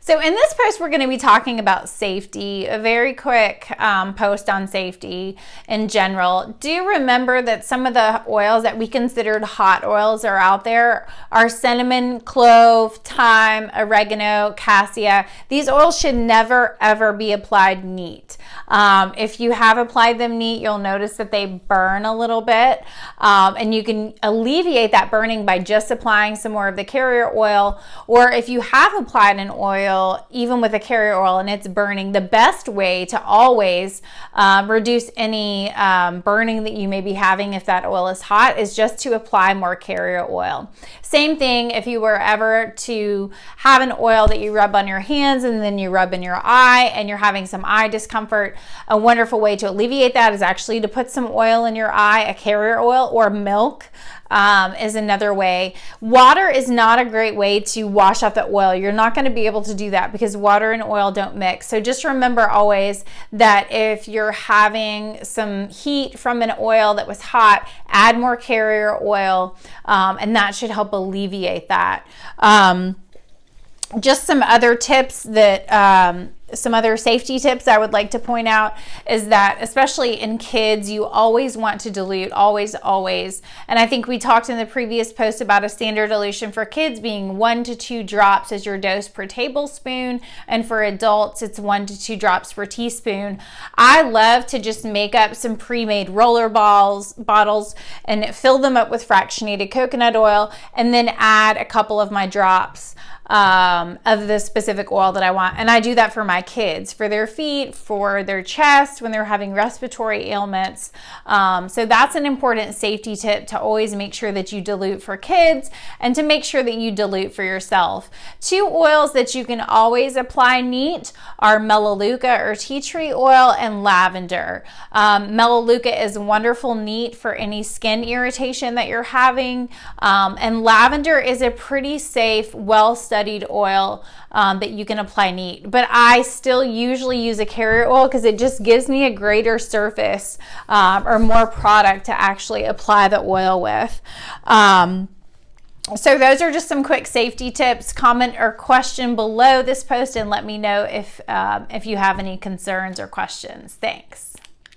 So in this post, we're going to be talking about safety, a very quick post on safety in general. Do remember that some of the oils that we considered hot oils are out there are cinnamon, clove, thyme, oregano, cassia. These oils should never, ever be applied neat. If you have applied them neat, you'll notice that they burn a little bit, and you can alleviate that burning by just applying some more of the carrier oil. Or if you have applied an oil, even with a carrier oil, and it's burning, the best way to always reduce any burning that you may be having if that oil is hot is just to apply more carrier oil. Same thing if you were ever to have an oil that you rub on your hands and then you rub in your eye and you're having some eye discomfort. A wonderful way to alleviate that is actually to put some oil in your eye, a carrier oil, or milk is another way. Water is not a great way to wash off the oil. You're not going to be able to do that because water and oil don't mix. So just remember always that if you're having some heat from an oil that was hot, add more carrier oil, and that should help alleviate that. Just some other tips that some other safety tips I would like to point out is that, especially in kids, you always want to dilute, always. And I think we talked in the previous post about a standard dilution for kids being 1 to 2 drops as your dose per tablespoon. And for adults, it's 1 to 2 drops per teaspoon. I love to just make up some pre-made roller bottles and fill them up with fractionated coconut oil and then add a couple of my drops of the specific oil that I want. And I do that for my kids, for their feet, for their chest, when they're having respiratory ailments. So that's an important safety tip, to always make sure that you dilute for kids and to make sure that you dilute for yourself. 2 oils that you can always apply neat are Melaleuca or tea tree oil and lavender. Melaleuca is wonderful neat for any skin irritation that you're having. And lavender is a pretty safe, well-studied oil that you can apply neat. But I still usually use a carrier oil because it just gives me a greater surface or more product to actually apply the oil with. So those are just some quick safety tips. Comment or question below this post and let me know if you have any concerns or questions. Thanks.